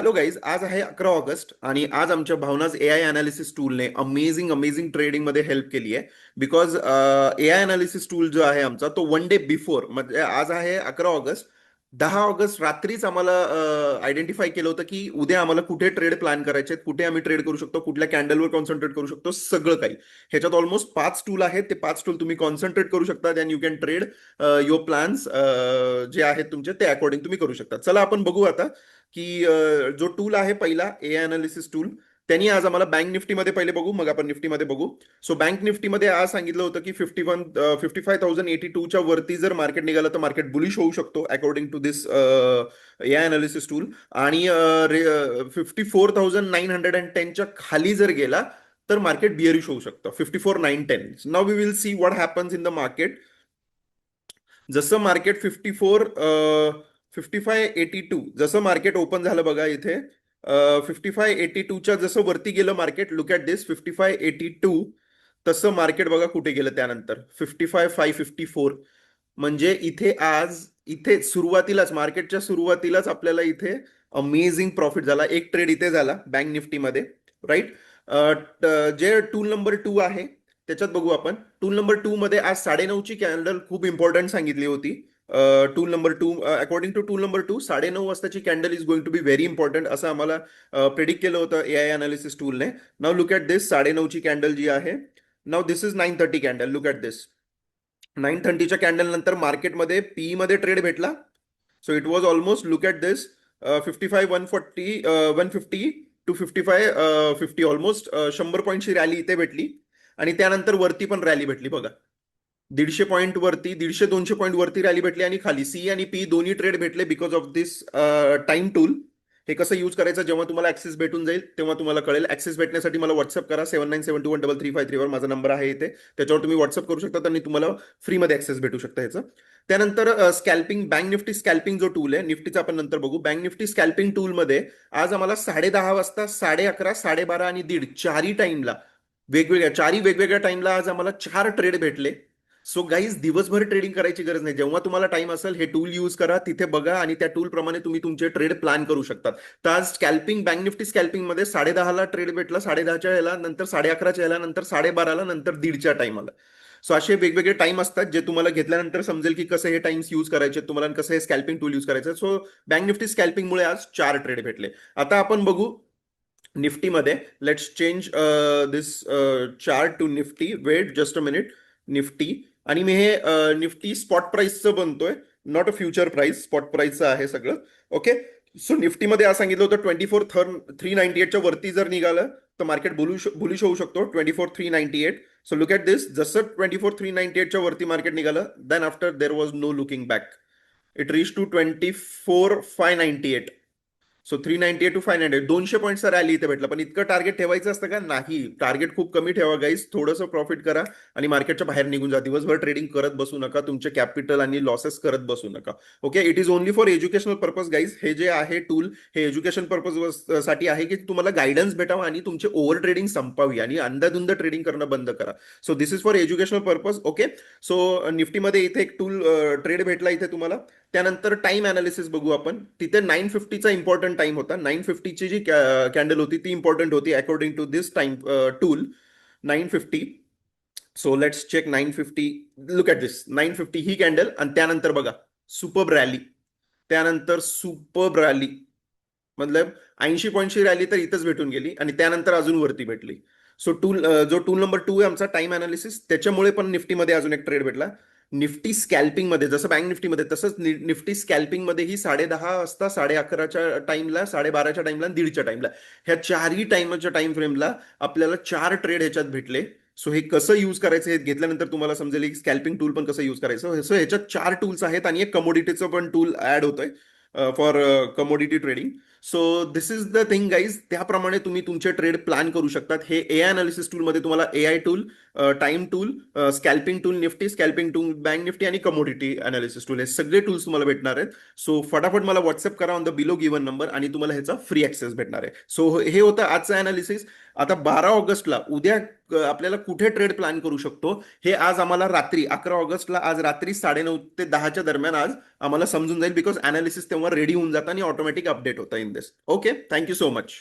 Hello guys, आज आहे 11 August आणि आज आमच्या भावनाज AI अनालिसिस टूलने अमेझिंग अमेझिंग ट्रेडिंगमध्ये हेल्प केली आहे. बिकॉज AI अनालिसिस टूल जो आहे आमचा तो 1 डे बिफोर म्हणजे आज आहे 11 ऑगस्ट, 10 ऑगस्ट रात्रीच आम्हाला आयडेंटिफाय केलं होतं की उद्या आम्हाला कुठे ट्रेड प्लॅन करायचे आहेत, कुठे आम्ही ट्रेड करू शकतो, कुठल्या कॅन्डलवर कॉन्सन्ट्रेट करू शकतो, सगळं काही. ह्याच्यात ऑलमोस्ट 5 टूल आहेत. ते 5 टूल तुम्ही कॉन्सन्ट्रेट करू शकता and you can trade your plans जे आहेत तुमचे ते अकॉर्डिंग तुम्ही करू शकता. चला आपण बघू आता की जो टूल आहे पहिला ए अनालिसिस टूल, त्यांनी आज आम्हाला बँक निफ्टीमध्ये पहिले बघू, मग आपण निफ्टीमध्ये बघू. सो बँक निफ्टीमध्ये आज सांगितलं होतं की 55,082च्या वरती जर मार्केट निघालं तर मार्केट बुलिश होऊ शकतो according to this a analysis tool. आणि 54,910च्या खाली जर गेला तर मार्केट बिअरिश होऊ शकतं. 54,910. Now we will see what happens in the market. जसं मार्केट 5582 जसं मार्केट ओपन झालं बघा इथे, 5582च्या जसं वरती गेलं मार्केट, लुक ॲट दिस 5582. तसं मार्केट बघा कुठे गेलं त्यानंतर 55,554. म्हणजे इथे आज इथे सुरुवातीलाच मार्केटच्या सुरुवातीलाच आपल्याला इथे अमेझिंग प्रॉफिट झाला. एक ट्रेड इथे झाला बँक निफ्टीमध्ये, राईट. जे टूल नंबर 2 आहे त्याच्यात बघू आपण. टूल नंबर 2 मध्ये आज 9:30ची कॅन्डल खूप इम्पॉर्टंट सांगितली होती. Tool number 2, according to tool number 2, 9:30 वाजताची candle is going to be very important असं आम्हाला प्रेडिक्ट केलं होतं AI अनालिसिस टूलने. नाव लुक ॲट दिस 9:30ची कॅन्डल जी आहे. Now this is 9:30 candle. Look at this 9:30च्या कॅन्डल नंतर मार्केटमध्ये पीई मध्ये ट्रेड भेटला. So it was almost, look at this, 55,140 150 to 55,50, almost 100 पॉईंटची रॅली इथे भेटली. आणि त्यानंतर वरती पण रॅली भेटली बघा. 150 पॉईंट वरती, 150-200 पॉईंट वरती रॅली भेटली आणि खाली सी आणि पी दोन्ही ट्रेड भेटले because of this time tool. हे कसं यूज करायचं जेव्हा तुम्हाला ऍक्सेस भेटून जाईल तेव्हा तुम्हाला कळेल. ऍक्सेस भेटण्यासाठी मला व्हॉट्सअप करा 79721353 वर माझा नंबर आहे इथे. त्याच्यावर तुम्ही व्हॉट्सअप करू शकता आणि तुम्हाला फ्रीमध्ये ऍक्सेस भेटू शकता ह्याचं. त्यानंतर स्कॅल्पिंग, बँक निफ्टी स्कॅल्पिंग जो टूल आहे, निफ्टीचा आपण नंतर बघू. बँक निफ्टी स्कॅल्पिंग टूलमध्ये आज आम्हाला 10:30 वाजता, 11:30, 12:30 आणि 1:30 चारही टाइमला चारही वेगवेगळ्या टाइमला आज आम्हाला 4 ट्रेड भेटले. सो गाईज, दिवसभर ट्रेडिंग करायची गरज नाही. जेव्हा तुम्हाला टाइम असेल हे टूल यूज करा, तिथे बघा आणि त्या टूल प्रमाणे तुम्ही तुमचे ट्रेड प्लॅन करू शकता. तर आज स्कॅल्पिंग, बँक निफ्टी स्कॅल्पिंग मध्ये 10:30ला ट्रेड भेटला, 10:30च्या याला, नंतर 11:30च्या याला, नंतर 12:30ला, नंतर 1:30च्या टाइमला. सो असे वेगवेगळे टाइम असतात जे तुम्हाला घेतल्यानंतर समजेल की कसं हे टाइम्स यूज करायचे तुम्हाला आणि कसं हे स्कॅल्पिंग टूल यूज करायचं. सो बँक निफ्टी स्कॅल्पिंगमुळे आज 4 ट्रेड भेटले. आता आपण बघू निफ्टीमध्ये. Let's change this chart to Nifty. Wait just a minute. Nifty, आणि मी हे निफ्टी स्पॉट प्राइसचं बनतोय, not a future price. Spot प्राइसचं आहे सगळं. ओके. सो निफ्टीमध्ये आज सांगितलं होतं 24,398च्या वरती जर निघालं तर मार्केट बुलिश होऊ शकतो. 24,398. सो लुक ॲट दिस, जसं 24,398च्या वरती मार्केट निघालं, then after there was no looking back. It reach to 24,598. So 398 to 598, 200 पॉईंटचा रॅली इथे भेटला. पण इतकं टार्गेट ठेवायचं असतं का? नाही. टार्गेट खूप कमी ठेवा गाईज. थोडंसं प्रॉफिट करा आणि मार्केटच्या बाहेर निघून जा. दिवसभर ट्रेडिंग करत बसू नका, तुमचे कॅपिटल आणि लॉसेस करत बसू नका. Okay. It is only for educational purpose guys. हे जे आहे टूल, हे एज्युकेशन पर्पज साठी आहे की तुम्हाला गायडन्स भेटावं आणि तुमचे ओव्हर ट्रेडिंग संपावी आणि अंधाधुंद ट्रेडिंग करणं बंद करा. So this is for educational purpose. Okay. So निफ्टीमध्ये इथे एक टूल ट्रेड भेटला इथे तुम्हाला. त्यानंतर टाइम अनालिसिस बघू आपण. तिथे 9:50चा इम्पॉर्टंट टाइम होता. 9:50ची जी कॅन्डल होती ती इम्पॉर्टंट होती according to this time tool. 9:50. So let's check 9:50. Look at this 9:50 ही कॅन्डल आणि त्यानंतर बघा सुपर्ब रॅली. त्यानंतर सुपर्ब रॅली, मतलब 80 पॉईंटची रॅली तर इथंच भेटून गेली आणि त्यानंतर अजून वरती भेटली. सो जो टूल नंबर 2 आहे आमचा टाइम अनालिसिस, त्याच्यामुळे पण निफ्टीमध्ये अजून एक ट्रेड भेटला. निफ्टी स्कॅल्पिंग मध्ये जसं बँक निफ्टीमध्ये तसंच निफ्टी स्कॅल्पिंग मध्येही 10:30 वाजता, 11:30च्या टाइमला, 12:30च्या टाइमला, 1:30च्या टाइमला, ह्या चारही टाइमच्या टाइम फ्रेमला आपल्याला 4 ट्रेड ह्याच्यात भेटले. सो हे कसं यूज करायचं हे घेतल्यानंतर तुम्हाला समजेल की स्कॅल्पिंग टूल पण कसं यूज करायचं. सो ह्याच्यात 4 टूल्स आहेत आणि एक कमोडिटीचं पण टूल ऍड होतोय for commodity trading. So this is the thing guys. त्याप्रमाणे तुम्ही तुमचे ट्रेड प्लॅन करू शकतात. हे AI अनालिसिस टूलमध्ये तुम्हाला AI tool, time tool, scalping tool Nifty, scalping tool bank Nifty आणि कमोडिटी अनालिसिस टूल, हे सगळे टूल्स तुम्हाला भेटणार आहेत. सो फटाफट मला व्हॉट्सअप करा on the below given number आणि तुम्हाला ह्याचा फ्री ऍक्सेस भेटणार आहे. सो हे होतं आजचं अनालिसिस. आता 12 ऑगस्टला उद्या आपल्याला कुठे ट्रेड प्लॅन करू शकतो हे आज आम्हाला रात्री 11 ऑगस्टला आज रात्री 9:30 ते 10च्या दरम्यान आज आम्हाला समजून जाईल, बिकॉज अनालिसिस तेव्हा रेडी होऊन जातं आणि ऑटोमॅटिक अपडेट होतं in this. Okay, thank you so much.